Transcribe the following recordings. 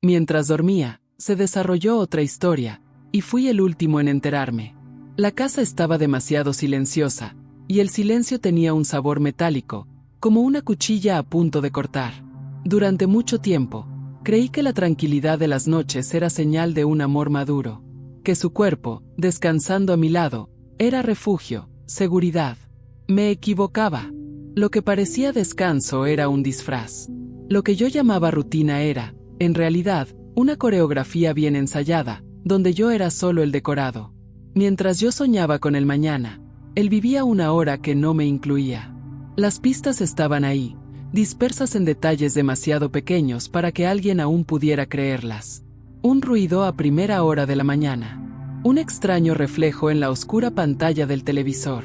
Mientras dormía, se desarrolló otra historia, y fui el último en enterarme. La casa estaba demasiado silenciosa, y el silencio tenía un sabor metálico, como una cuchilla a punto de cortar. Durante mucho tiempo, creí que la tranquilidad de las noches era señal de un amor maduro, que su cuerpo, descansando a mi lado, era refugio, seguridad. Me equivocaba. Lo que parecía descanso era un disfraz. Lo que yo llamaba rutina era, en realidad, una coreografía bien ensayada, donde yo era solo el decorado. Mientras yo soñaba con el mañana, él vivía una hora que no me incluía. Las pistas estaban ahí, dispersas en detalles demasiado pequeños para que alguien aún pudiera creerlas. Un ruido a primera hora de la mañana. Un extraño reflejo en la oscura pantalla del televisor.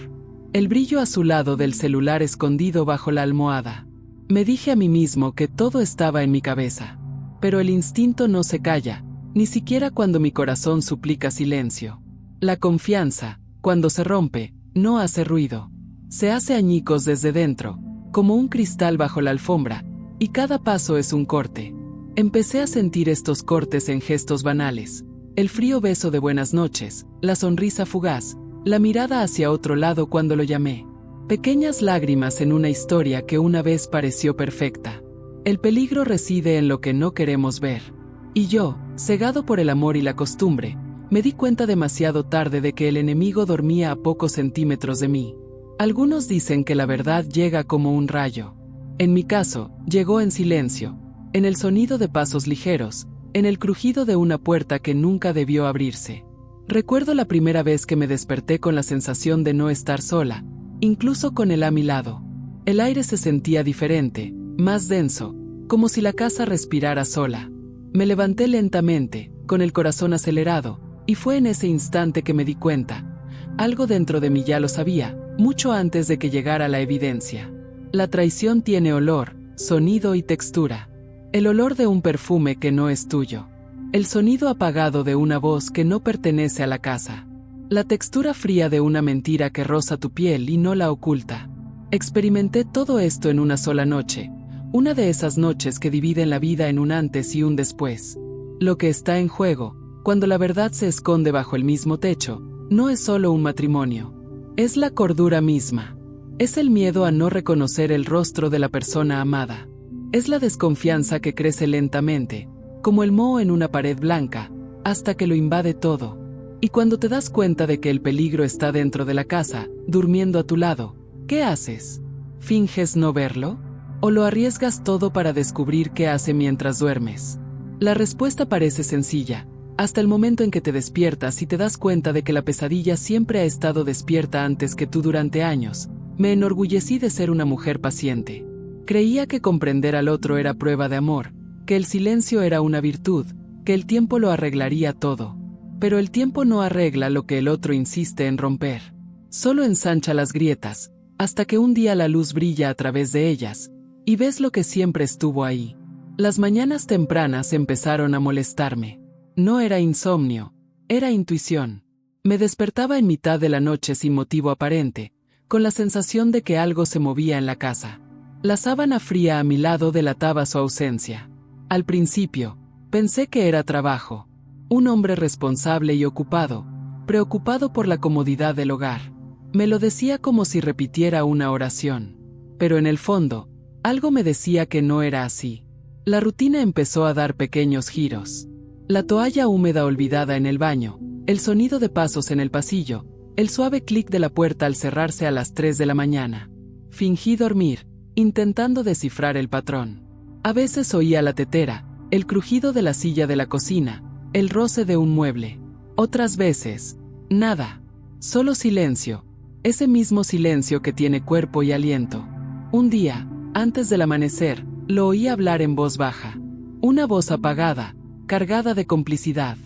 El brillo azulado del celular escondido bajo la almohada. Me dije a mí mismo que todo estaba en mi cabeza. Pero el instinto no se calla, ni siquiera cuando mi corazón suplica silencio. La confianza, cuando se rompe, no hace ruido. Se hace añicos desde dentro, como un cristal bajo la alfombra, y cada paso es un corte. Empecé a sentir estos cortes en gestos banales. El frío beso de buenas noches, la sonrisa fugaz, la mirada hacia otro lado cuando lo llamé. Pequeñas lágrimas en una historia que una vez pareció perfecta. El peligro reside en lo que no queremos ver. Y yo, cegado por el amor y la costumbre, me di cuenta demasiado tarde de que el enemigo dormía a pocos centímetros de mí. Algunos dicen que la verdad llega como un rayo. En mi caso, llegó en silencio, en el sonido de pasos ligeros, en el crujido de una puerta que nunca debió abrirse. Recuerdo la primera vez que me desperté con la sensación de no estar sola, incluso con él a mi lado. El aire se sentía diferente, más denso, como si la casa respirara sola. Me levanté lentamente, con el corazón acelerado, y fue en ese instante que me di cuenta. Algo dentro de mí ya lo sabía, mucho antes de que llegara la evidencia. La traición tiene olor, sonido y textura. El olor de un perfume que no es tuyo. El sonido apagado de una voz que no pertenece a la casa. La textura fría de una mentira que roza tu piel y no la oculta. Experimenté todo esto en una sola noche, una de esas noches que dividen la vida en un antes y un después. Lo que está en juego, cuando la verdad se esconde bajo el mismo techo, no es solo un matrimonio. Es la cordura misma. Es el miedo a no reconocer el rostro de la persona amada. Es la desconfianza que crece lentamente, como el moho en una pared blanca, hasta que lo invade todo. Y cuando te das cuenta de que el peligro está dentro de la casa, durmiendo a tu lado, ¿qué haces? ¿Finges no verlo? ¿O lo arriesgas todo para descubrir qué hace mientras duermes? La respuesta parece sencilla, hasta el momento en que te despiertas y te das cuenta de que la pesadilla siempre ha estado despierta antes que tú durante años. Me enorgullecí de ser una mujer paciente. Creía que comprender al otro era prueba de amor, que el silencio era una virtud, que el tiempo lo arreglaría todo. Pero el tiempo no arregla lo que el otro insiste en romper. Solo ensancha las grietas, hasta que un día la luz brilla a través de ellas, y ves lo que siempre estuvo ahí. Las mañanas tempranas empezaron a molestarme. No era insomnio, era intuición. Me despertaba en mitad de la noche sin motivo aparente, con la sensación de que algo se movía en la casa. La sábana fría a mi lado delataba su ausencia. Al principio, pensé que era trabajo. Un hombre responsable y ocupado, preocupado por la comodidad del hogar. Me lo decía como si repitiera una oración. Pero en el fondo, algo me decía que no era así. La rutina empezó a dar pequeños giros. La toalla húmeda olvidada en el baño, el sonido de pasos en el pasillo, el suave clic de la puerta al cerrarse a las 3 de la mañana. Fingí dormir, intentando descifrar el patrón. A veces oía la tetera, el crujido de la silla de la cocina, el roce de un mueble. Otras veces, nada. Solo silencio. Ese mismo silencio que tiene cuerpo y aliento. Un día, antes del amanecer, lo oí hablar en voz baja. Una voz apagada, cargada de complicidad.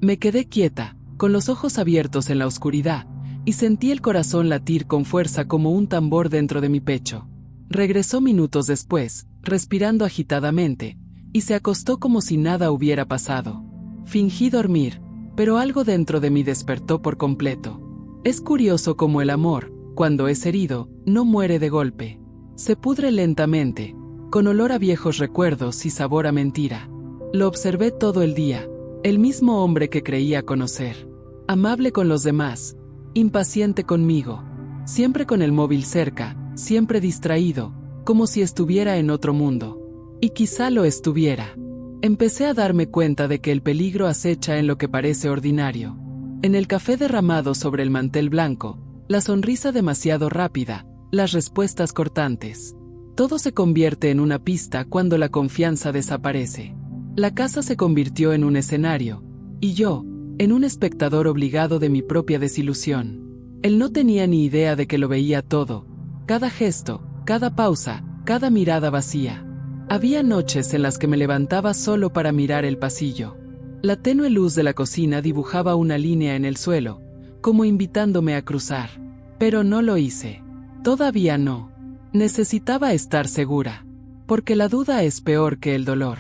Me quedé quieta, con los ojos abiertos en la oscuridad, y sentí el corazón latir con fuerza como un tambor dentro de mi pecho. Regresó minutos después, respirando agitadamente, y se acostó como si nada hubiera pasado. Fingí dormir, pero algo dentro de mí despertó por completo. Es curioso cómo el amor, cuando es herido, no muere de golpe. Se pudre lentamente, con olor a viejos recuerdos y sabor a mentira. Lo observé todo el día, el mismo hombre que creía conocer. Amable con los demás, impaciente conmigo, siempre con el móvil cerca, siempre distraído, como si estuviera en otro mundo. Y quizá lo estuviera. Empecé a darme cuenta de que el peligro acecha en lo que parece ordinario. En el café derramado sobre el mantel blanco, la sonrisa demasiado rápida, las respuestas cortantes. Todo se convierte en una pista cuando la confianza desaparece. La casa se convirtió en un escenario, y yo, en un espectador obligado de mi propia desilusión. Él no tenía ni idea de que lo veía todo, cada gesto, cada pausa, cada mirada vacía. Había noches en las que me levantaba solo para mirar el pasillo. La tenue luz de la cocina dibujaba una línea en el suelo, como invitándome a cruzar. Pero no lo hice. Todavía no. Necesitaba estar segura. Porque la duda es peor que el dolor.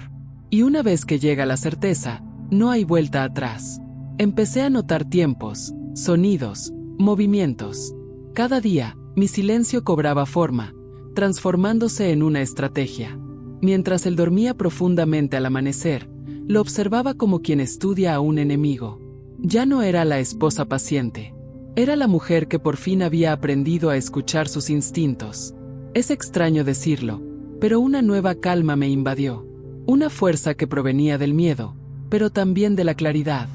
Y una vez que llega la certeza, no hay vuelta atrás. Empecé a notar tiempos, sonidos, movimientos. Cada día, mi silencio cobraba forma, transformándose en una estrategia. Mientras él dormía profundamente al amanecer, lo observaba como quien estudia a un enemigo. Ya no era la esposa paciente. Era la mujer que por fin había aprendido a escuchar sus instintos. Es extraño decirlo, pero una nueva calma me invadió. Una fuerza que provenía del miedo, pero también de la claridad.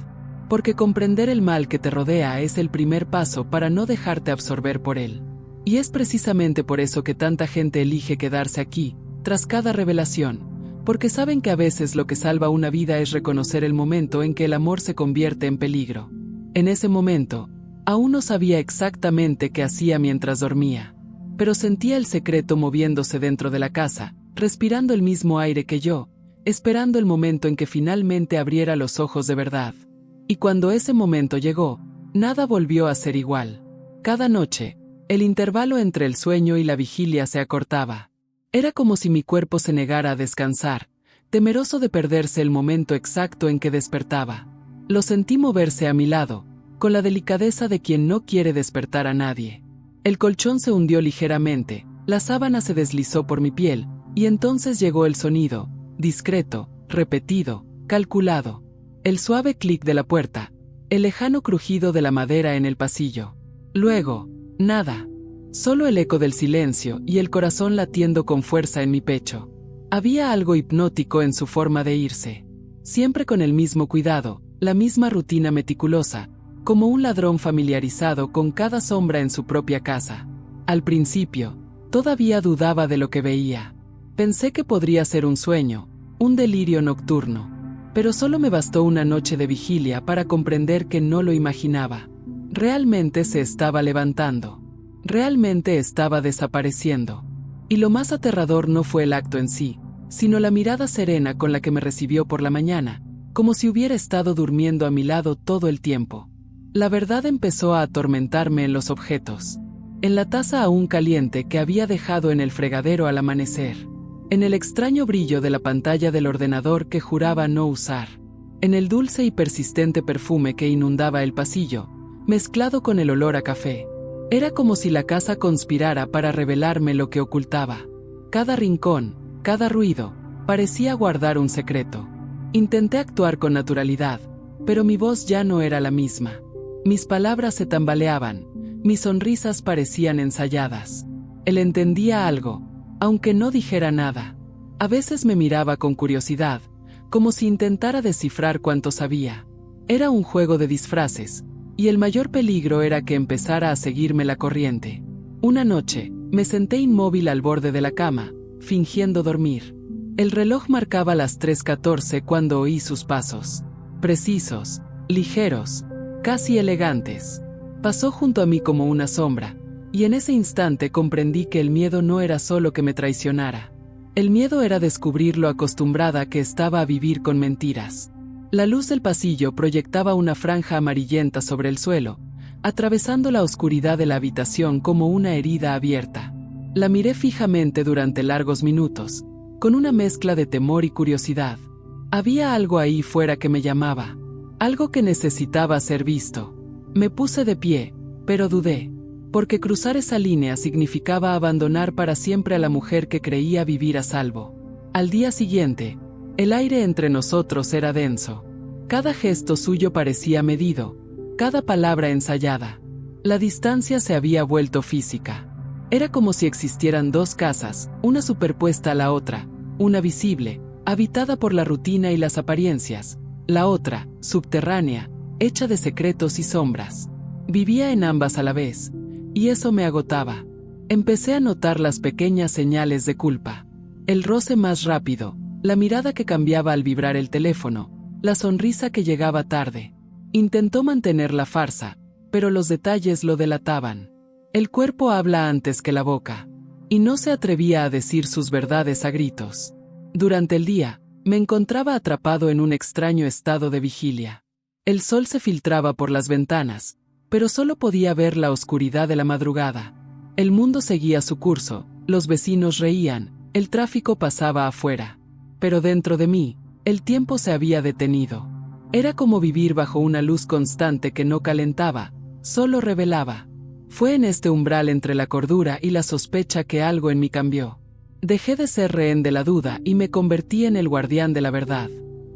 Porque comprender el mal que te rodea es el primer paso para no dejarte absorber por él. Y es precisamente por eso que tanta gente elige quedarse aquí, tras cada revelación, porque saben que a veces lo que salva una vida es reconocer el momento en que el amor se convierte en peligro. En ese momento, aún no sabía exactamente qué hacía mientras dormía, pero sentía el secreto moviéndose dentro de la casa, respirando el mismo aire que yo, esperando el momento en que finalmente abriera los ojos de verdad. Y cuando ese momento llegó, nada volvió a ser igual. Cada noche, el intervalo entre el sueño y la vigilia se acortaba. Era como si mi cuerpo se negara a descansar, temeroso de perderse el momento exacto en que despertaba. Lo sentí moverse a mi lado, con la delicadeza de quien no quiere despertar a nadie. El colchón se hundió ligeramente, la sábana se deslizó por mi piel, y entonces llegó el sonido, discreto, repetido, calculado. El suave clic de la puerta, el lejano crujido de la madera en el pasillo. Luego, nada. Solo el eco del silencio y el corazón latiendo con fuerza en mi pecho. Había algo hipnótico en su forma de irse. Siempre con el mismo cuidado, la misma rutina meticulosa, como un ladrón familiarizado con cada sombra en su propia casa. Al principio, todavía dudaba de lo que veía. Pensé que podría ser un sueño, un delirio nocturno. Pero solo me bastó una noche de vigilia para comprender que no lo imaginaba. Realmente se estaba levantando. Realmente estaba desapareciendo. Y lo más aterrador no fue el acto en sí, sino la mirada serena con la que me recibió por la mañana, como si hubiera estado durmiendo a mi lado todo el tiempo. La verdad empezó a atormentarme en los objetos. En la taza aún caliente que había dejado en el fregadero al amanecer. En el extraño brillo de la pantalla del ordenador que juraba no usar. En el dulce y persistente perfume que inundaba el pasillo, mezclado con el olor a café. Era como si la casa conspirara para revelarme lo que ocultaba. Cada rincón, cada ruido, parecía guardar un secreto. Intenté actuar con naturalidad, pero mi voz ya no era la misma. Mis palabras se tambaleaban, mis sonrisas parecían ensayadas. Él entendía algo, aunque no dijera nada. A veces me miraba con curiosidad, como si intentara descifrar cuánto sabía. Era un juego de disfraces, y el mayor peligro era que empezara a seguirme la corriente. Una noche, me senté inmóvil al borde de la cama, fingiendo dormir. El reloj marcaba las 3:14 cuando oí sus pasos. Precisos, ligeros, casi elegantes. Pasó junto a mí como una sombra, y en ese instante comprendí que el miedo no era solo que me traicionara. El miedo era descubrir lo acostumbrada que estaba a vivir con mentiras. La luz del pasillo proyectaba una franja amarillenta sobre el suelo, atravesando la oscuridad de la habitación como una herida abierta. La miré fijamente durante largos minutos, con una mezcla de temor y curiosidad. Había algo ahí fuera que me llamaba, algo que necesitaba ser visto. Me puse de pie, pero dudé, porque cruzar esa línea significaba abandonar para siempre a la mujer que creía vivir a salvo. Al día siguiente, El aire entre nosotros era denso. Cada gesto suyo parecía medido, cada palabra ensayada. La distancia se había vuelto física. Era como si existieran dos casas, una superpuesta a la otra, una visible, habitada por la rutina y las apariencias, la otra, subterránea, hecha de secretos y sombras. Vivía en ambas a la vez, y eso me agotaba. Empecé a notar las pequeñas señales de culpa. El roce más rápido, la mirada que cambiaba al vibrar el teléfono, la sonrisa que llegaba tarde. Intentó mantener la farsa, pero los detalles lo delataban. El cuerpo habla antes que la boca, y no se atrevía a decir sus verdades a gritos. Durante el día, me encontraba atrapado en un extraño estado de vigilia. El sol se filtraba por las ventanas, pero solo podía ver la oscuridad de la madrugada. El mundo seguía su curso, los vecinos reían, el tráfico pasaba afuera. Pero dentro de mí, el tiempo se había detenido. Era como vivir bajo una luz constante que no calentaba, solo revelaba. Fue en este umbral entre la cordura y la sospecha que algo en mí cambió. Dejé de ser rehén de la duda y me convertí en el guardián de la verdad.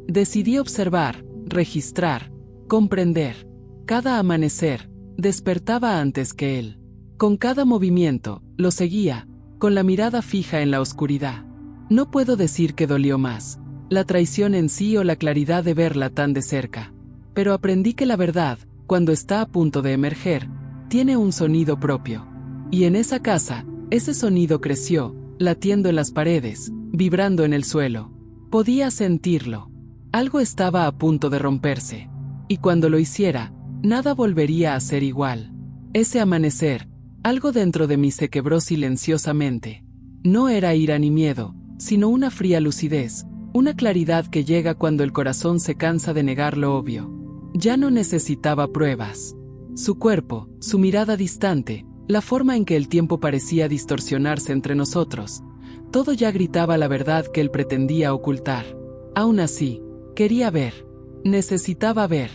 Decidí observar, registrar, comprender. Cada amanecer, despertaba antes que él. Con cada movimiento, lo seguía, con la mirada fija en la oscuridad. No puedo decir que dolió más, la traición en sí o la claridad de verla tan de cerca. Pero aprendí que la verdad, cuando está a punto de emerger, tiene un sonido propio. Y en esa casa, ese sonido creció, latiendo en las paredes, vibrando en el suelo. Podía sentirlo. Algo estaba a punto de romperse. Y cuando lo hiciera, nada volvería a ser igual. Ese amanecer, algo dentro de mí se quebró silenciosamente. No era ira ni miedo, sino una fría lucidez, una claridad que llega cuando el corazón se cansa de negar lo obvio. Ya no necesitaba pruebas. Su cuerpo, su mirada distante, la forma en que el tiempo parecía distorsionarse entre nosotros, todo ya gritaba la verdad que él pretendía ocultar. Aún así, quería ver. Necesitaba ver.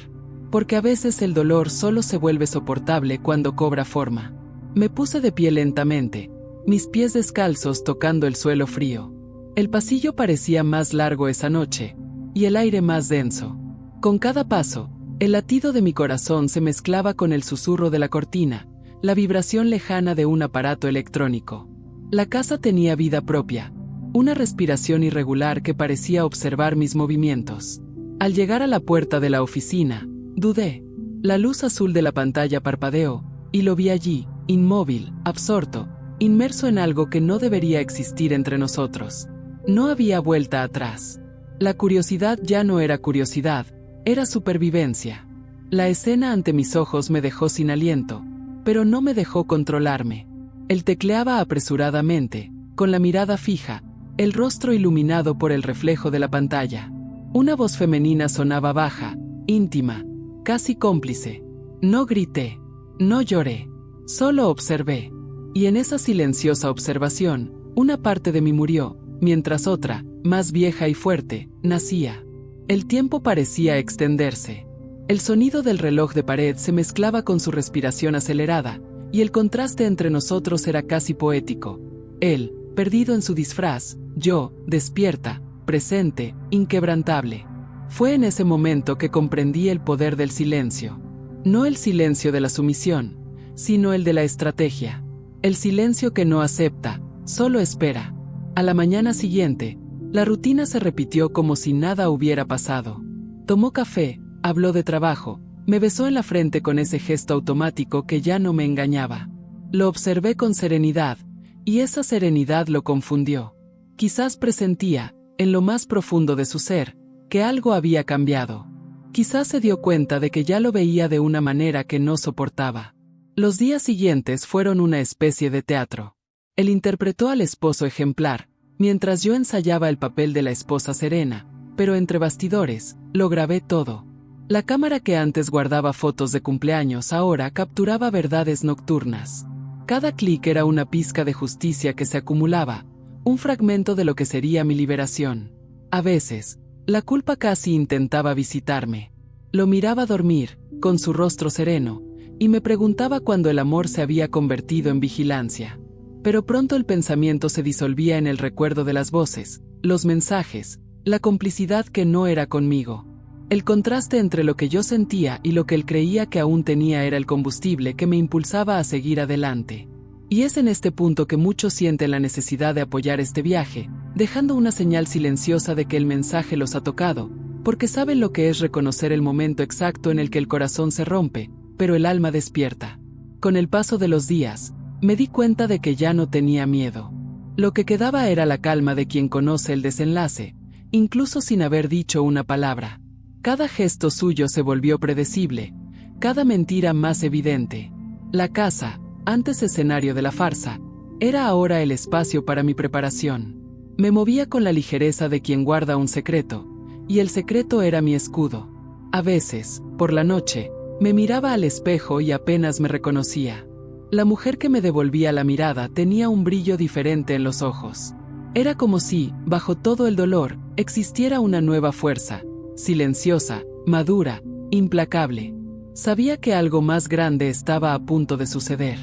Porque a veces el dolor solo se vuelve soportable cuando cobra forma. Me puse de pie lentamente, mis pies descalzos tocando el suelo frío. El pasillo parecía más largo esa noche, y el aire más denso. Con cada paso, el latido de mi corazón se mezclaba con el susurro de la cortina, la vibración lejana de un aparato electrónico. La casa tenía vida propia, una respiración irregular que parecía observar mis movimientos. Al llegar a la puerta de la oficina, dudé. La luz azul de la pantalla parpadeó, y lo vi allí, inmóvil, absorto, inmerso en algo que no debería existir entre nosotros. No había vuelta atrás. La curiosidad ya no era curiosidad, era supervivencia. La escena ante mis ojos me dejó sin aliento, pero no me dejó controlarme. Él tecleaba apresuradamente, con la mirada fija, el rostro iluminado por el reflejo de la pantalla. Una voz femenina sonaba baja, íntima, casi cómplice. No grité, no lloré, solo observé. Y en esa silenciosa observación, una parte de mí murió, mientras otra, más vieja y fuerte, nacía. El tiempo parecía extenderse. El sonido del reloj de pared se mezclaba con su respiración acelerada, y el contraste entre nosotros era casi poético. Él, perdido en su disfraz, yo, despierta, presente, inquebrantable. Fue en ese momento que comprendí el poder del silencio. No el silencio de la sumisión, sino el de la estrategia. El silencio que no acepta, solo espera. A la mañana siguiente, la rutina se repitió como si nada hubiera pasado. Tomó café, habló de trabajo, me besó en la frente con ese gesto automático que ya no me engañaba. Lo observé con serenidad, y esa serenidad lo confundió. Quizás presentía, en lo más profundo de su ser, que algo había cambiado. Quizás se dio cuenta de que ya lo veía de una manera que no soportaba. Los días siguientes fueron una especie de teatro. Él interpretó al esposo ejemplar, mientras yo ensayaba el papel de la esposa serena, pero entre bastidores, lo grabé todo. La cámara que antes guardaba fotos de cumpleaños ahora capturaba verdades nocturnas. Cada clic era una pizca de justicia que se acumulaba, un fragmento de lo que sería mi liberación. A veces, la culpa casi intentaba visitarme. Lo miraba dormir, con su rostro sereno, y me preguntaba cuándo el amor se había convertido en vigilancia. Pero pronto el pensamiento se disolvía en el recuerdo de las voces, los mensajes, la complicidad que no era conmigo. El contraste entre lo que yo sentía y lo que él creía que aún tenía era el combustible que me impulsaba a seguir adelante. Y es en este punto que muchos sienten la necesidad de apoyar este viaje, dejando una señal silenciosa de que el mensaje los ha tocado, porque saben lo que es reconocer el momento exacto en el que el corazón se rompe, pero el alma despierta. Con el paso de los días, me di cuenta de que ya no tenía miedo. Lo que quedaba era la calma de quien conoce el desenlace, incluso sin haber dicho una palabra. Cada gesto suyo se volvió predecible, cada mentira más evidente. La casa, antes escenario de la farsa, era ahora el espacio para mi preparación. Me movía con la ligereza de quien guarda un secreto, y el secreto era mi escudo. A veces, por la noche, me miraba al espejo y apenas me reconocía. La mujer que me devolvía la mirada tenía un brillo diferente en los ojos. Era como si, bajo todo el dolor, existiera una nueva fuerza, silenciosa, madura, implacable. Sabía que algo más grande estaba a punto de suceder.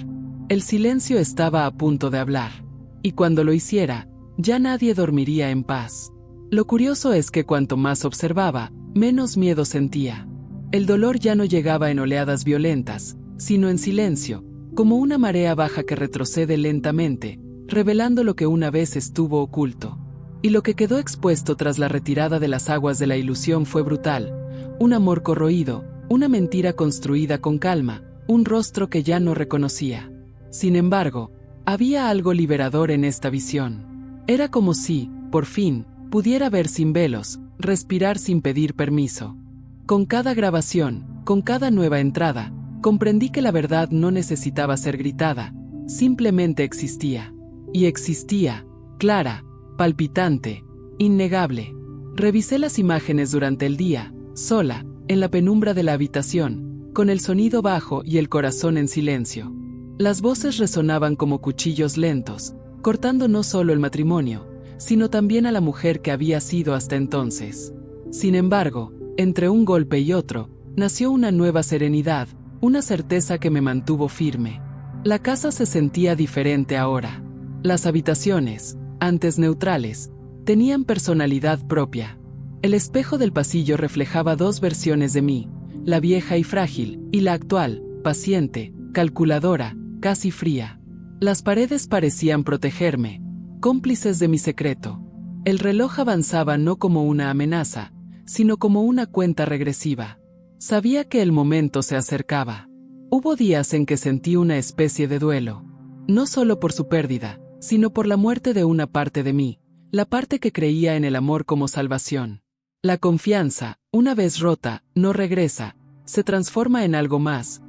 El silencio estaba a punto de hablar. Y cuando lo hiciera, ya nadie dormiría en paz. Lo curioso es que cuanto más observaba, menos miedo sentía. El dolor ya no llegaba en oleadas violentas, sino en silencio, como una marea baja que retrocede lentamente, revelando lo que una vez estuvo oculto. Y lo que quedó expuesto tras la retirada de las aguas de la ilusión fue brutal: un amor corroído, una mentira construida con calma, un rostro que ya no reconocía. Sin embargo, había algo liberador en esta visión. Era como si, por fin, pudiera ver sin velos, respirar sin pedir permiso. Con cada grabación, con cada nueva entrada, comprendí que la verdad no necesitaba ser gritada, simplemente existía. Y existía, clara, palpitante, innegable. Revisé las imágenes durante el día, sola, en la penumbra de la habitación, con el sonido bajo y el corazón en silencio. Las voces resonaban como cuchillos lentos, cortando no solo el matrimonio, sino también a la mujer que había sido hasta entonces. Sin embargo, entre un golpe y otro, nació una nueva serenidad, una certeza que me mantuvo firme. La casa se sentía diferente ahora. Las habitaciones, antes neutrales, tenían personalidad propia. El espejo del pasillo reflejaba dos versiones de mí, la vieja y frágil, y la actual, paciente, calculadora, casi fría. Las paredes parecían protegerme, cómplices de mi secreto. El reloj avanzaba no como una amenaza, sino como una cuenta regresiva. Sabía que el momento se acercaba. Hubo días en que sentí una especie de duelo, no solo por su pérdida, sino por la muerte de una parte de mí, la parte que creía en el amor como salvación. La confianza, una vez rota, no regresa, se transforma en algo más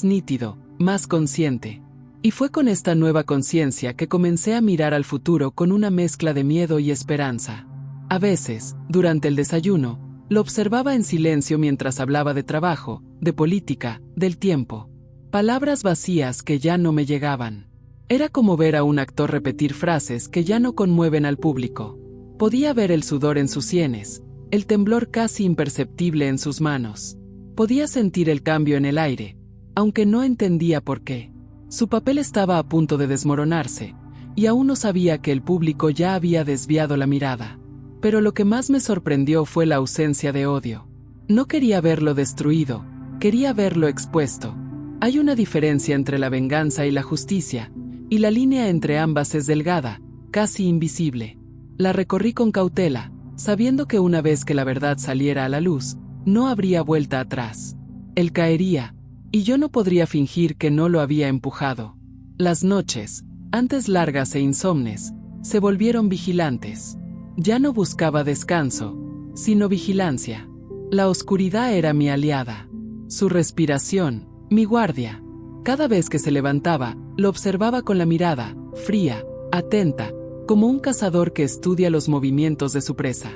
nítido, más consciente. Y fue con esta nueva conciencia que comencé a mirar al futuro con una mezcla de miedo y esperanza. A veces, durante el desayuno, lo observaba en silencio mientras hablaba de trabajo, de política, del tiempo. Palabras vacías que ya no me llegaban. Era como ver a un actor repetir frases que ya no conmueven al público. Podía ver el sudor en sus sienes, el temblor casi imperceptible en sus manos. Podía sentir el cambio en el aire, aunque no entendía por qué. Su papel estaba a punto de desmoronarse, y aún no sabía que el público ya había desviado la mirada. Pero lo que más me sorprendió fue la ausencia de odio. No quería verlo destruido, quería verlo expuesto. Hay una diferencia entre la venganza y la justicia, y la línea entre ambas es delgada, casi invisible. La recorrí con cautela, sabiendo que una vez que la verdad saliera a la luz, no habría vuelta atrás. Él caería, y yo no podría fingir que no lo había empujado. Las noches, antes largas e insomnes, se volvieron vigilantes. Ya no buscaba descanso, sino vigilancia. La oscuridad era mi aliada. Su respiración, mi guardia. Cada vez que se levantaba, lo observaba con la mirada, fría, atenta, como un cazador que estudia los movimientos de su presa.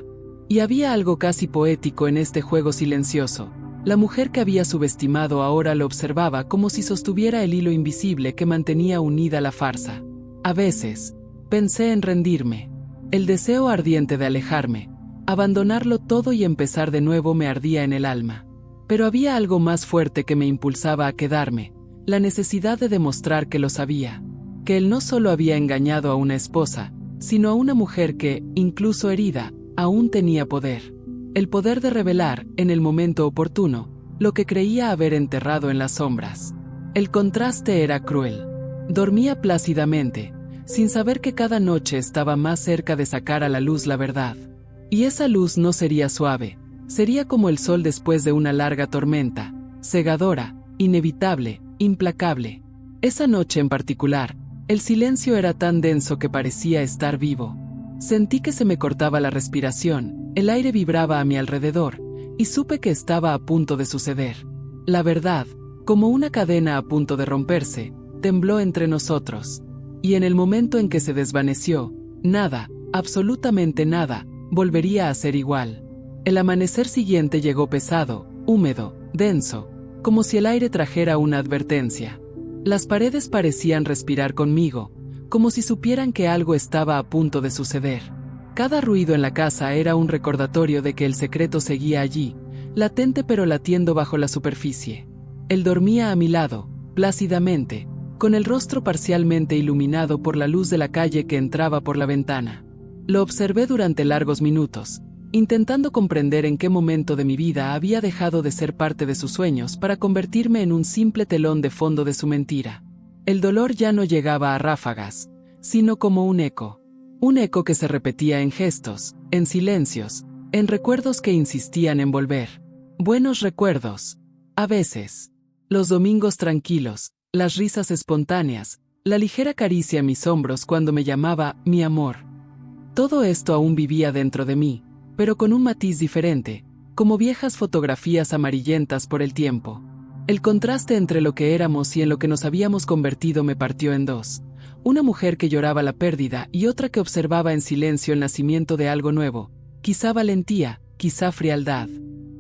Y había algo casi poético en este juego silencioso. La mujer que había subestimado ahora lo observaba como si sostuviera el hilo invisible que mantenía unida la farsa. A veces, pensé en rendirme. El deseo ardiente de alejarme, abandonarlo todo y empezar de nuevo me ardía en el alma. Pero había algo más fuerte que me impulsaba a quedarme, la necesidad de demostrar que lo sabía, que él no solo había engañado a una esposa, sino a una mujer que, incluso herida, aún tenía poder. El poder de revelar, en el momento oportuno, lo que creía haber enterrado en las sombras. El contraste era cruel. Dormía plácidamente, sin saber que cada noche estaba más cerca de sacar a la luz la verdad. Y esa luz no sería suave, sería como el sol después de una larga tormenta, cegadora, inevitable, implacable. Esa noche en particular, el silencio era tan denso que parecía estar vivo. Sentí que se me cortaba la respiración, el aire vibraba a mi alrededor, y supe que estaba a punto de suceder. La verdad, como una cadena a punto de romperse, tembló entre nosotros. Y en el momento en que se desvaneció, nada, absolutamente nada, volvería a ser igual. El amanecer siguiente llegó pesado, húmedo, denso, como si el aire trajera una advertencia. Las paredes parecían respirar conmigo, como si supieran que algo estaba a punto de suceder. Cada ruido en la casa era un recordatorio de que el secreto seguía allí, latente pero latiendo bajo la superficie. Él dormía a mi lado, plácidamente, con el rostro parcialmente iluminado por la luz de la calle que entraba por la ventana. Lo observé durante largos minutos, intentando comprender en qué momento de mi vida había dejado de ser parte de sus sueños para convertirme en un simple telón de fondo de su mentira. El dolor ya no llegaba a ráfagas, sino como un eco que se repetía en gestos, en silencios, en recuerdos que insistían en volver. Buenos recuerdos. A veces. Los domingos tranquilos, las risas espontáneas, la ligera caricia a mis hombros cuando me llamaba mi amor. Todo esto aún vivía dentro de mí, pero con un matiz diferente, como viejas fotografías amarillentas por el tiempo. El contraste entre lo que éramos y en lo que nos habíamos convertido me partió en dos. Una mujer que lloraba la pérdida y otra que observaba en silencio el nacimiento de algo nuevo, quizá valentía, quizá frialdad.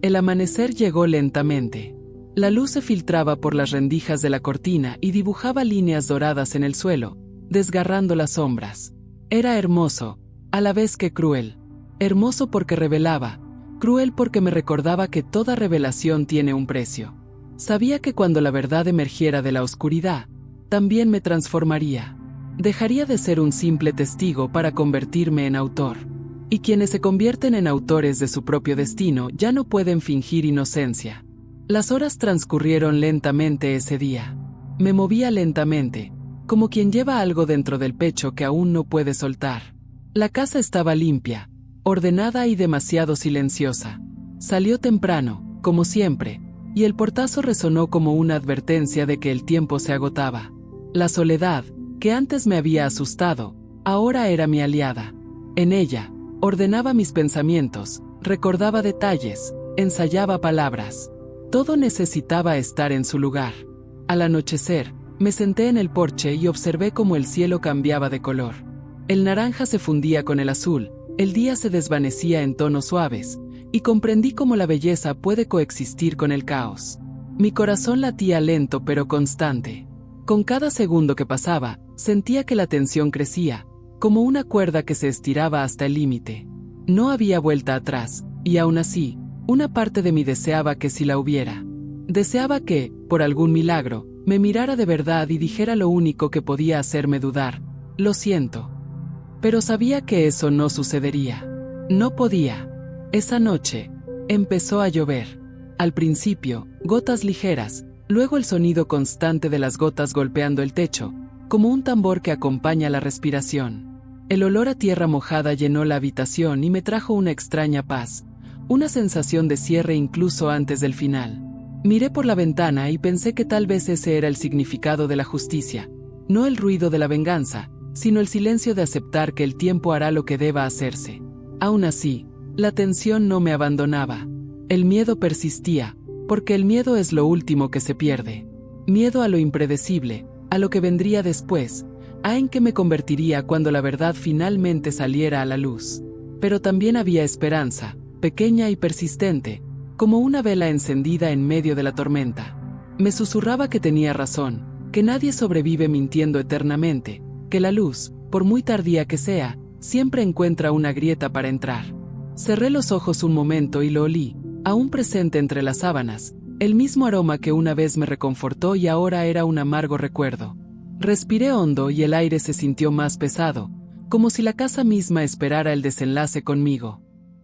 El amanecer llegó lentamente. La luz se filtraba por las rendijas de la cortina y dibujaba líneas doradas en el suelo, desgarrando las sombras. Era hermoso, a la vez que cruel. Hermoso porque revelaba, cruel porque me recordaba que toda revelación tiene un precio. Sabía que cuando la verdad emergiera de la oscuridad, también me transformaría. Dejaría de ser un simple testigo para convertirme en autor. Y quienes se convierten en autores de su propio destino ya no pueden fingir inocencia. Las horas transcurrieron lentamente ese día. Me movía lentamente, como quien lleva algo dentro del pecho que aún no puede soltar. La casa estaba limpia, ordenada y demasiado silenciosa. Salió temprano, como siempre, y el portazo resonó como una advertencia de que el tiempo se agotaba. La soledad, que antes me había asustado, ahora era mi aliada. En ella, ordenaba mis pensamientos, recordaba detalles, ensayaba palabras. Todo necesitaba estar en su lugar. Al anochecer, me senté en el porche y observé cómo el cielo cambiaba de color. El naranja se fundía con el azul, el día se desvanecía en tonos suaves, y comprendí cómo la belleza puede coexistir con el caos. Mi corazón latía lento pero constante. Con cada segundo que pasaba, sentía que la tensión crecía, como una cuerda que se estiraba hasta el límite. No había vuelta atrás, y aún así, una parte de mí deseaba que sí la hubiera. Deseaba que, por algún milagro, me mirara de verdad y dijera lo único que podía hacerme dudar: lo siento. Pero sabía que eso no sucedería. No podía. Esa noche, empezó a llover. Al principio, gotas ligeras, luego el sonido constante de las gotas golpeando el techo, como un tambor que acompaña la respiración. El olor a tierra mojada llenó la habitación y me trajo una extraña paz, una sensación de cierre incluso antes del final. Miré por la ventana y pensé que tal vez ese era el significado de la justicia, no el ruido de la venganza, sino el silencio de aceptar que el tiempo hará lo que deba hacerse. Aún así, la tensión no me abandonaba. El miedo persistía, porque el miedo es lo último que se pierde. Miedo a lo impredecible, a lo que vendría después, a en qué me convertiría cuando la verdad finalmente saliera a la luz. Pero también había esperanza, pequeña y persistente, como una vela encendida en medio de la tormenta. Me susurraba que tenía razón, que nadie sobrevive mintiendo eternamente, que la luz, por muy tardía que sea, siempre encuentra una grieta para entrar. Cerré los ojos un momento y lo olí, aún presente entre las sábanas, el mismo aroma que una vez me reconfortó y ahora era un amargo recuerdo. Respiré hondo y el aire se sintió más pesado, como si la casa misma esperara el desenlace conmigo.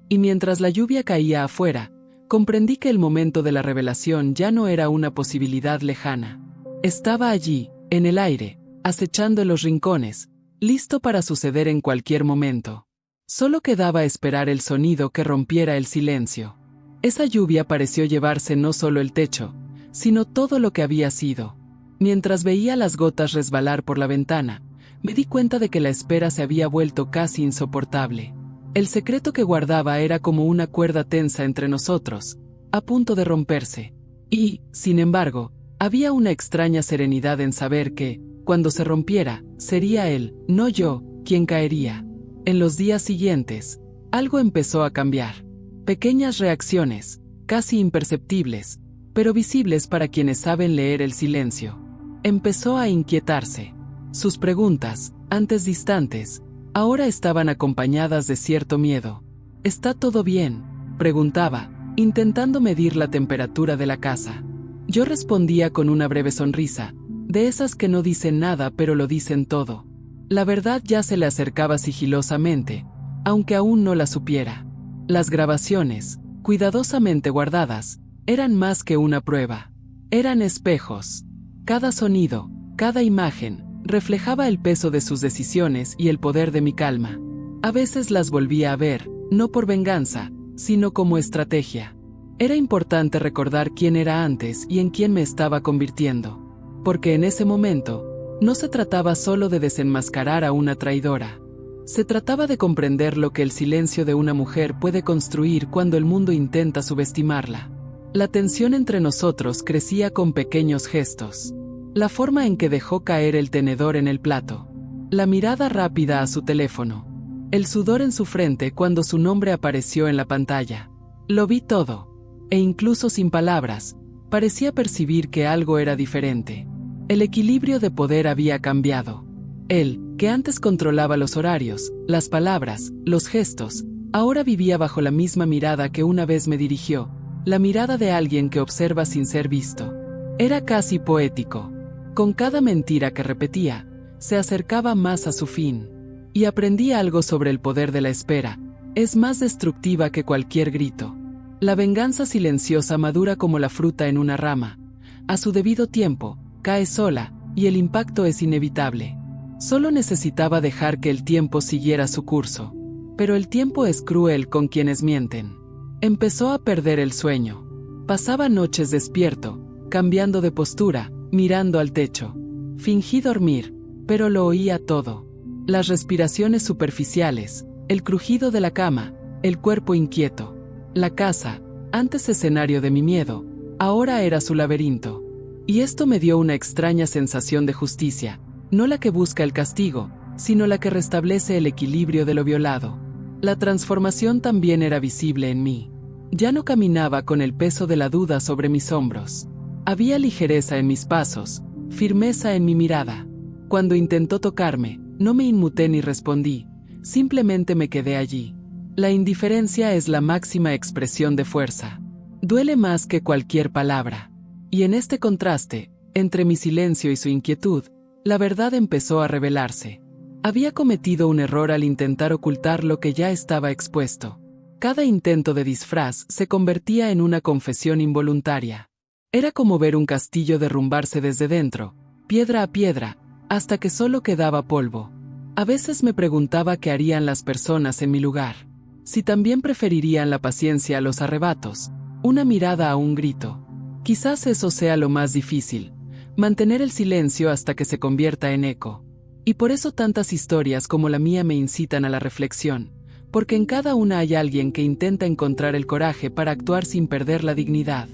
Y mientras la lluvia caía afuera, comprendí que el momento de la revelación ya no era una posibilidad lejana. Estaba allí, en el aire, acechando en los rincones, listo para suceder en cualquier momento. Solo quedaba esperar el sonido que rompiera el silencio. Esa lluvia pareció llevarse no solo el techo, sino todo lo que había sido. Mientras veía las gotas resbalar por la ventana, me di cuenta de que la espera se había vuelto casi insoportable. El secreto que guardaba era como una cuerda tensa entre nosotros, a punto de romperse. Y, sin embargo, había una extraña serenidad en saber que, cuando se rompiera, sería él, no yo, quien caería. En los días siguientes, algo empezó a cambiar. Pequeñas reacciones, casi imperceptibles, pero visibles para quienes saben leer el silencio. Empezó a inquietarse. Sus preguntas, antes distantes, ahora estaban acompañadas de cierto miedo. ¿Está todo bien?, preguntaba, intentando medir la temperatura de la casa. Yo respondía con una breve sonrisa, de esas que no dicen nada pero lo dicen todo. La verdad ya se le acercaba sigilosamente, aunque aún no la supiera. Las grabaciones, cuidadosamente guardadas, eran más que una prueba. Eran espejos. Cada sonido, cada imagen, reflejaba el peso de sus decisiones y el poder de mi calma. A veces las volvía a ver, no por venganza, sino como estrategia. Era importante recordar quién era antes y en quién me estaba convirtiendo. Porque en ese momento, no se trataba solo de desenmascarar a una traidora. Se trataba de comprender lo que el silencio de una mujer puede construir cuando el mundo intenta subestimarla. La tensión entre nosotros crecía con pequeños gestos. La forma en que dejó caer el tenedor en el plato. La mirada rápida a su teléfono. El sudor en su frente cuando su nombre apareció en la pantalla. Lo vi todo. E incluso sin palabras, parecía percibir que algo era diferente. El equilibrio de poder había cambiado. Él, que antes controlaba los horarios, las palabras, los gestos, ahora vivía bajo la misma mirada que una vez me dirigió, la mirada de alguien que observa sin ser visto. Era casi poético. Con cada mentira que repetía, se acercaba más a su fin. Y aprendí algo sobre el poder de la espera. Es más destructiva que cualquier grito. La venganza silenciosa madura como la fruta en una rama. A su debido tiempo, cae sola, y el impacto es inevitable. Solo necesitaba dejar que el tiempo siguiera su curso. Pero el tiempo es cruel con quienes mienten. Empezó a perder el sueño. Pasaba noches despierto, cambiando de postura, mirando al techo. Fingí dormir, pero lo oía todo. Las respiraciones superficiales, el crujido de la cama, el cuerpo inquieto. La casa, antes escenario de mi miedo, ahora era su laberinto. Y esto me dio una extraña sensación de justicia, no la que busca el castigo, sino la que restablece el equilibrio de lo violado. La transformación también era visible en mí. Ya no caminaba con el peso de la duda sobre mis hombros. Había ligereza en mis pasos, firmeza en mi mirada. Cuando intentó tocarme, no me inmuté ni respondí, simplemente me quedé allí. La indiferencia es la máxima expresión de fuerza. Duele más que cualquier palabra. Y en este contraste, entre mi silencio y su inquietud, la verdad empezó a revelarse. Había cometido un error al intentar ocultar lo que ya estaba expuesto. Cada intento de disfraz se convertía en una confesión involuntaria. Era como ver un castillo derrumbarse desde dentro, piedra a piedra, hasta que solo quedaba polvo. A veces me preguntaba qué harían las personas en mi lugar. Si también preferirían la paciencia a los arrebatos, una mirada a un grito. Quizás eso sea lo más difícil, mantener el silencio hasta que se convierta en eco. Y por eso tantas historias como la mía me incitan a la reflexión, porque en cada una hay alguien que intenta encontrar el coraje para actuar sin perder la dignidad.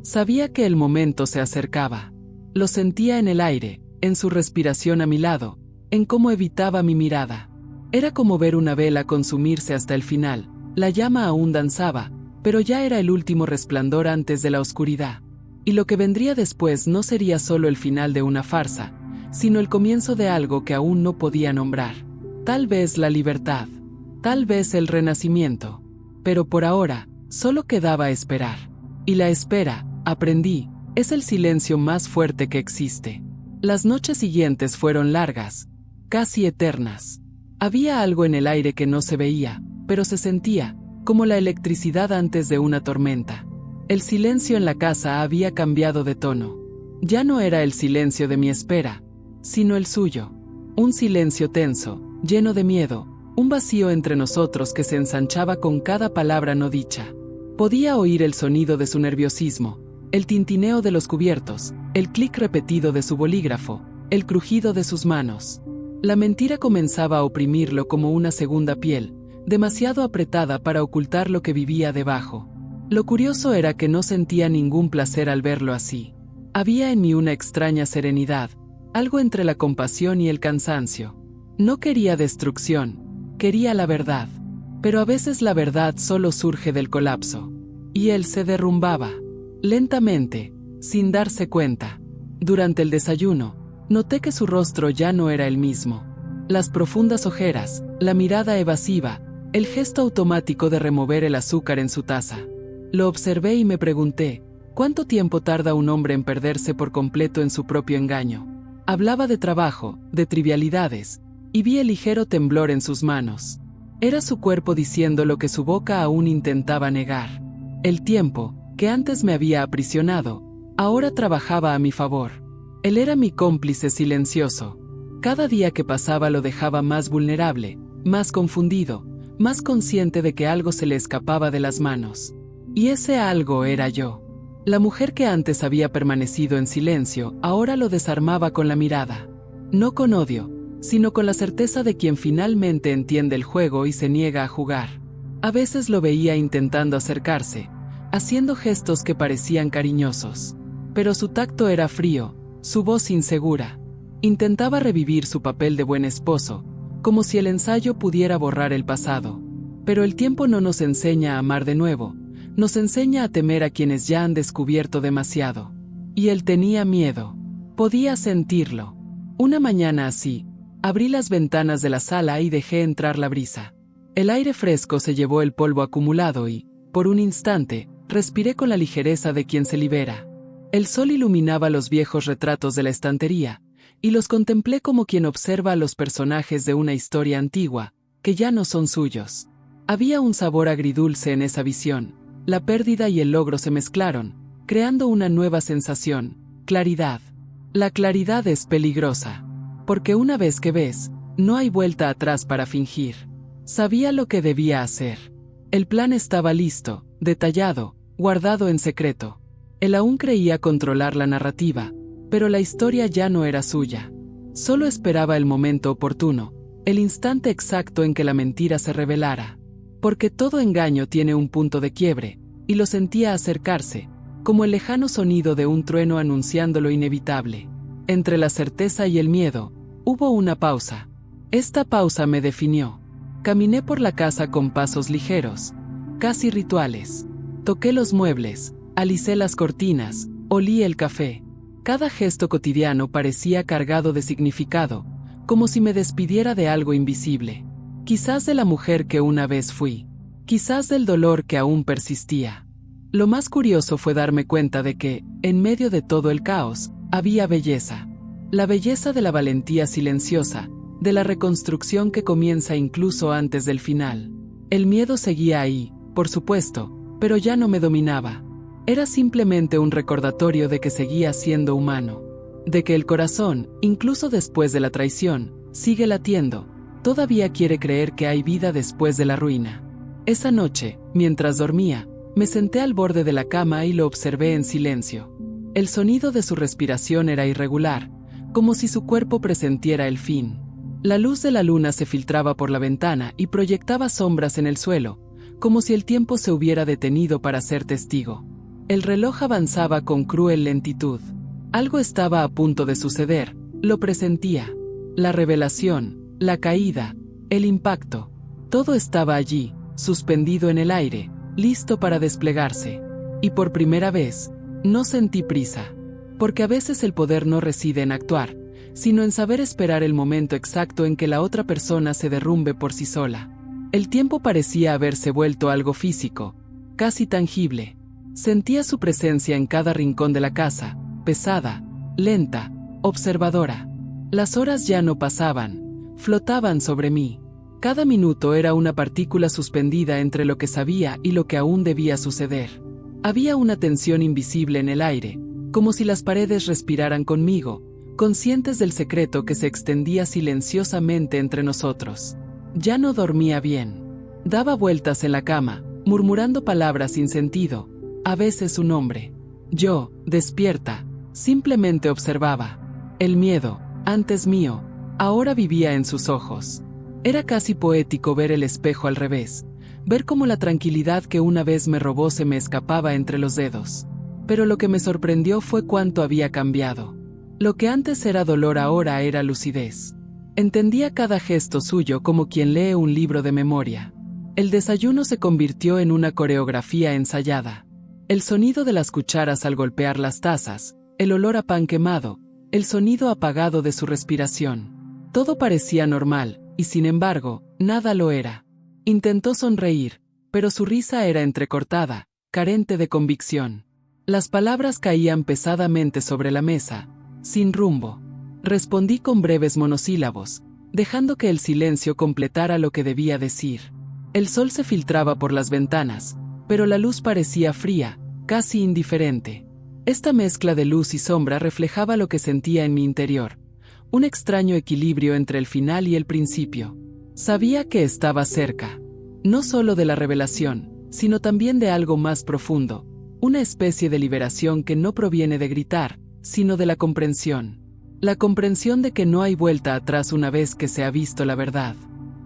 Sabía que el momento se acercaba. Lo sentía en el aire, en su respiración a mi lado, en cómo evitaba mi mirada. Era como ver una vela consumirse hasta el final. La llama aún danzaba, pero ya era el último resplandor antes de la oscuridad. Y lo que vendría después no sería solo el final de una farsa, sino el comienzo de algo que aún no podía nombrar. Tal vez la libertad, tal vez el renacimiento. Pero por ahora, solo quedaba esperar. Y la espera, aprendí, es el silencio más fuerte que existe. Las noches siguientes fueron largas, casi eternas. Había algo en el aire que no se veía, pero se sentía, como la electricidad antes de una tormenta. El silencio en la casa había cambiado de tono. Ya no era el silencio de mi espera, sino el suyo. Un silencio tenso, lleno de miedo, un vacío entre nosotros que se ensanchaba con cada palabra no dicha. Podía oír el sonido de su nerviosismo, el tintineo de los cubiertos, el clic repetido de su bolígrafo, el crujido de sus manos. La mentira comenzaba a oprimirlo como una segunda piel, demasiado apretada para ocultar lo que vivía debajo. Lo curioso era que no sentía ningún placer al verlo así. Había en mí una extraña serenidad, algo entre la compasión y el cansancio. No quería destrucción, quería la verdad. Pero a veces la verdad solo surge del colapso. Y él se derrumbaba, lentamente, sin darse cuenta. Durante el desayuno, noté que su rostro ya no era el mismo. Las profundas ojeras, la mirada evasiva, el gesto automático de remover el azúcar en su taza. Lo observé y me pregunté, ¿cuánto tiempo tarda un hombre en perderse por completo en su propio engaño? Hablaba de trabajo, de trivialidades, y vi el ligero temblor en sus manos. Era su cuerpo diciendo lo que su boca aún intentaba negar. El tiempo, que antes me había aprisionado, ahora trabajaba a mi favor. Él era mi cómplice silencioso. Cada día que pasaba lo dejaba más vulnerable, más confundido, más consciente de que algo se le escapaba de las manos. Y ese algo era yo. La mujer que antes había permanecido en silencio, ahora lo desarmaba con la mirada. No con odio, sino con la certeza de quien finalmente entiende el juego y se niega a jugar. A veces lo veía intentando acercarse, haciendo gestos que parecían cariñosos. Pero su tacto era frío, su voz insegura. Intentaba revivir su papel de buen esposo, como si el ensayo pudiera borrar el pasado. Pero el tiempo no nos enseña a amar de nuevo, nos enseña a temer a quienes ya han descubierto demasiado. Y él tenía miedo. Podía sentirlo. Una mañana así, abrí las ventanas de la sala y dejé entrar la brisa. El aire fresco se llevó el polvo acumulado y, por un instante, respiré con la ligereza de quien se libera. El sol iluminaba los viejos retratos de la estantería, y los contemplé como quien observa a los personajes de una historia antigua, que ya no son suyos. Había un sabor agridulce en esa visión. La pérdida y el logro se mezclaron, creando una nueva sensación, claridad. La claridad es peligrosa, porque una vez que ves, no hay vuelta atrás para fingir. Sabía lo que debía hacer. El plan estaba listo, detallado, guardado en secreto. Él aún creía controlar la narrativa, pero la historia ya no era suya. Solo esperaba el momento oportuno, el instante exacto en que la mentira se revelara. Porque todo engaño tiene un punto de quiebre, y lo sentía acercarse, como el lejano sonido de un trueno anunciando lo inevitable. Entre la certeza y el miedo, hubo una pausa. Esta pausa me definió. Caminé por la casa con pasos ligeros, casi rituales. Toqué los muebles, alicé las cortinas, olí el café. Cada gesto cotidiano parecía cargado de significado, como si me despidiera de algo invisible. Quizás de la mujer que una vez fui. Quizás del dolor que aún persistía. Lo más curioso fue darme cuenta de que, en medio de todo el caos, había belleza. La belleza de la valentía silenciosa, de la reconstrucción que comienza incluso antes del final. El miedo seguía ahí, por supuesto, pero ya no me dominaba. Era simplemente un recordatorio de que seguía siendo humano. De que el corazón, incluso después de la traición, sigue latiendo. Todavía quiere creer que hay vida después de la ruina. Esa noche, mientras dormía, me senté al borde de la cama y lo observé en silencio. El sonido de su respiración era irregular, como si su cuerpo presentiera el fin. La luz de la luna se filtraba por la ventana y proyectaba sombras en el suelo, como si el tiempo se hubiera detenido para ser testigo. El reloj avanzaba con cruel lentitud. Algo estaba a punto de suceder, lo presentía. La revelación, la caída, el impacto. Todo estaba allí, suspendido en el aire, listo para desplegarse. Y por primera vez, no sentí prisa. Porque a veces el poder no reside en actuar, sino en saber esperar el momento exacto en que la otra persona se derrumbe por sí sola. El tiempo parecía haberse vuelto algo físico, casi tangible. Sentía su presencia en cada rincón de la casa, pesada, lenta, observadora. Las horas ya no pasaban, flotaban sobre mí. Cada minuto era una partícula suspendida entre lo que sabía y lo que aún debía suceder. Había una tensión invisible en el aire, como si las paredes respiraran conmigo, conscientes del secreto que se extendía silenciosamente entre nosotros. Ya no dormía bien. Daba vueltas en la cama, murmurando palabras sin sentido, a veces su nombre. Yo, despierta, simplemente observaba. El miedo, antes mío, ahora vivía en sus ojos. Era casi poético ver el espejo al revés, ver cómo la tranquilidad que una vez me robó se me escapaba entre los dedos. Pero lo que me sorprendió fue cuánto había cambiado. Lo que antes era dolor ahora era lucidez. Entendía cada gesto suyo como quien lee un libro de memoria. El desayuno se convirtió en una coreografía ensayada. El sonido de las cucharas al golpear las tazas, el olor a pan quemado, el sonido apagado de su respiración. Todo parecía normal, y sin embargo, nada lo era. Intentó sonreír, pero su risa era entrecortada, carente de convicción. Las palabras caían pesadamente sobre la mesa, sin rumbo. Respondí con breves monosílabos, dejando que el silencio completara lo que debía decir. El sol se filtraba por las ventanas, pero la luz parecía fría, casi indiferente. Esta mezcla de luz y sombra reflejaba lo que sentía en mi interior, un extraño equilibrio entre el final y el principio. Sabía que estaba cerca, no solo de la revelación, sino también de algo más profundo, una especie de liberación que no proviene de gritar, sino de la comprensión. La comprensión de que no hay vuelta atrás una vez que se ha visto la verdad.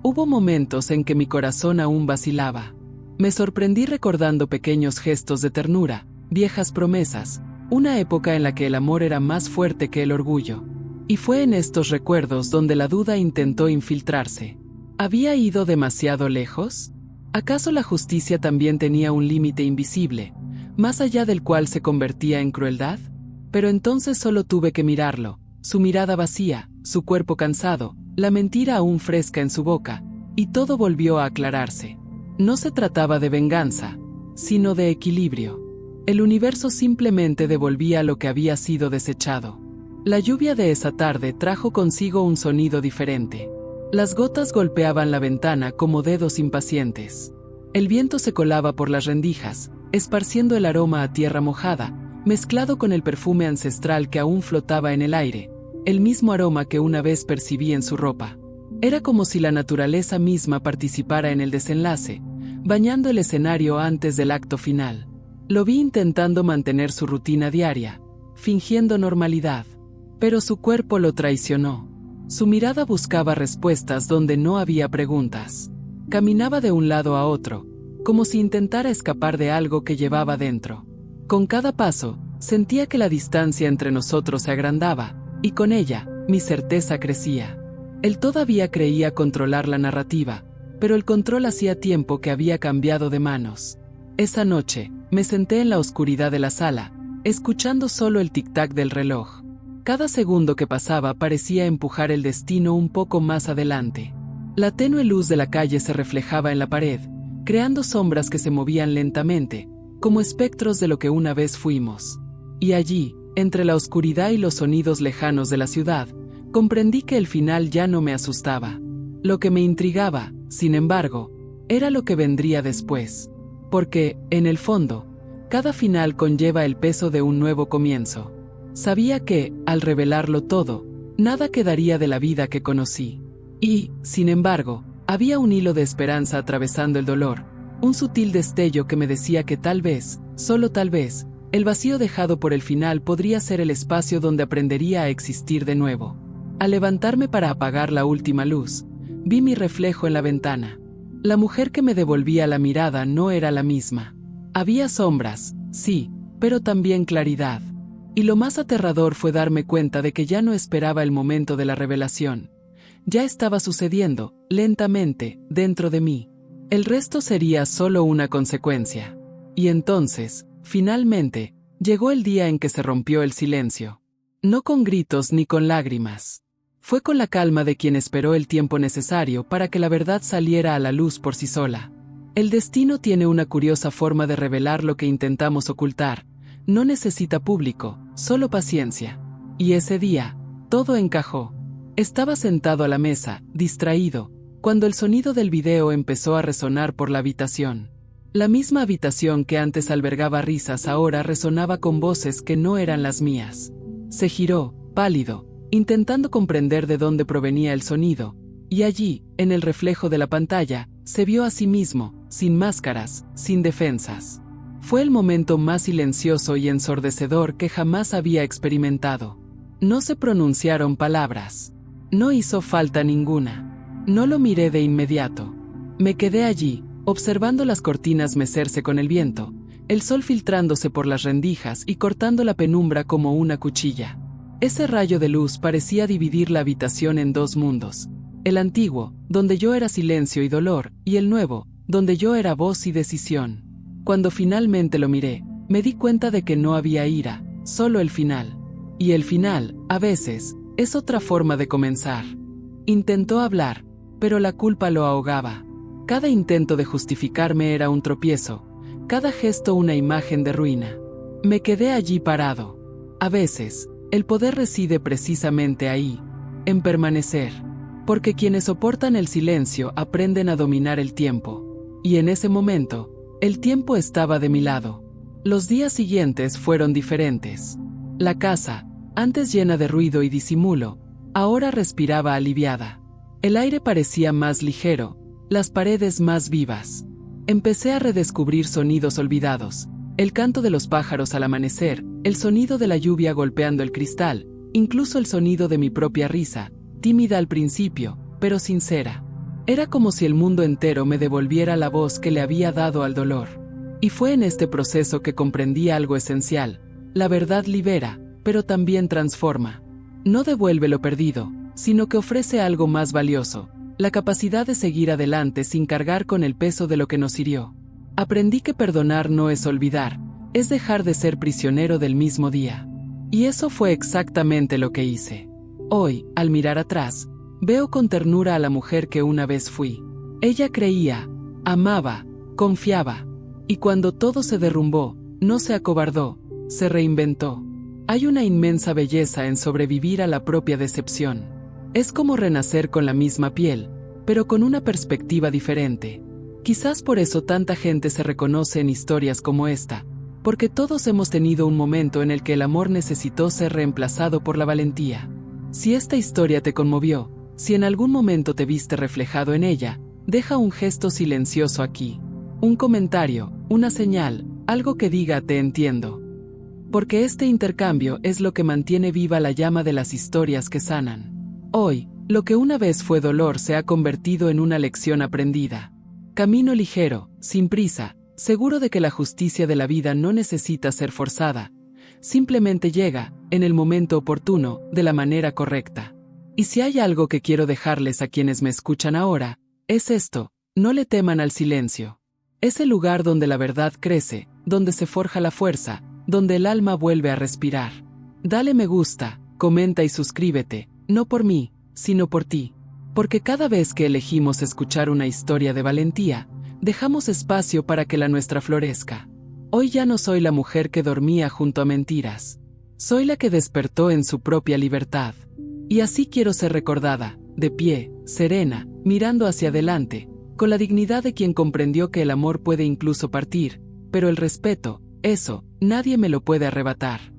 Hubo momentos en que mi corazón aún vacilaba. Me sorprendí recordando pequeños gestos de ternura, viejas promesas, una época en la que el amor era más fuerte que el orgullo. Y fue en estos recuerdos donde la duda intentó infiltrarse. ¿Había ido demasiado lejos? ¿Acaso la justicia también tenía un límite invisible, más allá del cual se convertía en crueldad? Pero entonces solo tuve que mirarlo, su mirada vacía, su cuerpo cansado, la mentira aún fresca en su boca, y todo volvió a aclararse. No se trataba de venganza, sino de equilibrio. El universo simplemente devolvía lo que había sido desechado. La lluvia de esa tarde trajo consigo un sonido diferente. Las gotas golpeaban la ventana como dedos impacientes. El viento se colaba por las rendijas, esparciendo el aroma a tierra mojada, mezclado con el perfume ancestral que aún flotaba en el aire, el mismo aroma que una vez percibí en su ropa. Era como si la naturaleza misma participara en el desenlace, bañando el escenario antes del acto final. Lo vi intentando mantener su rutina diaria, fingiendo normalidad. Pero su cuerpo lo traicionó. Su mirada buscaba respuestas donde no había preguntas. Caminaba de un lado a otro, como si intentara escapar de algo que llevaba dentro. Con cada paso, sentía que la distancia entre nosotros se agrandaba, y con ella, mi certeza crecía. Él todavía creía controlar la narrativa, pero el control hacía tiempo que había cambiado de manos. Esa noche, me senté en la oscuridad de la sala, escuchando solo el tic-tac del reloj. Cada segundo que pasaba parecía empujar el destino un poco más adelante. La tenue luz de la calle se reflejaba en la pared, creando sombras que se movían lentamente, como espectros de lo que una vez fuimos. Y allí, entre la oscuridad y los sonidos lejanos de la ciudad, comprendí que el final ya no me asustaba. Lo que me intrigaba, sin embargo, era lo que vendría después. Porque, en el fondo, cada final conlleva el peso de un nuevo comienzo. Sabía que, al revelarlo todo, nada quedaría de la vida que conocí. Y, sin embargo, había un hilo de esperanza atravesando el dolor, un sutil destello que me decía que tal vez, solo tal vez, el vacío dejado por el final podría ser el espacio donde aprendería a existir de nuevo. Al levantarme para apagar la última luz, vi mi reflejo en la ventana. La mujer que me devolvía la mirada no era la misma. Había sombras, sí, pero también claridad. Y lo más aterrador fue darme cuenta de que ya no esperaba el momento de la revelación. Ya estaba sucediendo, lentamente, dentro de mí. El resto sería solo una consecuencia. Y entonces, finalmente, llegó el día en que se rompió el silencio. No con gritos ni con lágrimas. Fue con la calma de quien esperó el tiempo necesario para que la verdad saliera a la luz por sí sola. El destino tiene una curiosa forma de revelar lo que intentamos ocultar. No necesita público, solo paciencia. Y ese día, todo encajó. Estaba sentado a la mesa, distraído, cuando el sonido del video empezó a resonar por la habitación. La misma habitación que antes albergaba risas ahora resonaba con voces que no eran las mías. Se giró, pálido, intentando comprender de dónde provenía el sonido, y allí, en el reflejo de la pantalla, se vio a sí mismo, sin máscaras, sin defensas. Fue el momento más silencioso y ensordecedor que jamás había experimentado. No se pronunciaron palabras. No hizo falta ninguna. No lo miré de inmediato. Me quedé allí, observando las cortinas mecerse con el viento, el sol filtrándose por las rendijas y cortando la penumbra como una cuchilla. Ese rayo de luz parecía dividir la habitación en dos mundos. El antiguo, donde yo era silencio y dolor, y el nuevo, donde yo era voz y decisión. Cuando finalmente lo miré, me di cuenta de que no había ira, solo el final. Y el final, a veces, es otra forma de comenzar. Intentó hablar, pero la culpa lo ahogaba. Cada intento de justificarme era un tropiezo, cada gesto una imagen de ruina. Me quedé allí parado. A veces, el poder reside precisamente ahí, en permanecer. Porque quienes soportan el silencio aprenden a dominar el tiempo. Y en ese momento, el tiempo estaba de mi lado. Los días siguientes fueron diferentes. La casa, antes llena de ruido y disimulo, ahora respiraba aliviada. El aire parecía más ligero, las paredes más vivas. Empecé a redescubrir sonidos olvidados, el canto de los pájaros al amanecer, el sonido de la lluvia golpeando el cristal, incluso el sonido de mi propia risa, tímida al principio, pero sincera. Era como si el mundo entero me devolviera la voz que le había dado al dolor. Y fue en este proceso que comprendí algo esencial. La verdad libera, pero también transforma. No devuelve lo perdido, sino que ofrece algo más valioso, la capacidad de seguir adelante sin cargar con el peso de lo que nos hirió. Aprendí que perdonar no es olvidar, es dejar de ser prisionero del mismo día. Y eso fue exactamente lo que hice. Hoy, al mirar atrás, veo con ternura a la mujer que una vez fui. Ella creía, amaba, confiaba. Y cuando todo se derrumbó, no se acobardó, se reinventó. Hay una inmensa belleza en sobrevivir a la propia decepción. Es como renacer con la misma piel, pero con una perspectiva diferente. Quizás por eso tanta gente se reconoce en historias como esta, porque todos hemos tenido un momento en el que el amor necesitó ser reemplazado por la valentía. Si esta historia te conmovió, si en algún momento te viste reflejado en ella, deja un gesto silencioso aquí. Un comentario, una señal, algo que diga te entiendo. Porque este intercambio es lo que mantiene viva la llama de las historias que sanan. Hoy, lo que una vez fue dolor se ha convertido en una lección aprendida. Camino ligero, sin prisa, seguro de que la justicia de la vida no necesita ser forzada. Simplemente llega, en el momento oportuno, de la manera correcta. Y si hay algo que quiero dejarles a quienes me escuchan ahora, es esto: no le teman al silencio. Es el lugar donde la verdad crece, donde se forja la fuerza, donde el alma vuelve a respirar. Dale me gusta, comenta y suscríbete, no por mí, sino por ti. Porque cada vez que elegimos escuchar una historia de valentía, dejamos espacio para que la nuestra florezca. Hoy ya no soy la mujer que dormía junto a mentiras. Soy la que despertó en su propia libertad. Y así quiero ser recordada, de pie, serena, mirando hacia adelante, con la dignidad de quien comprendió que el amor puede incluso partir, pero el respeto, eso, nadie me lo puede arrebatar.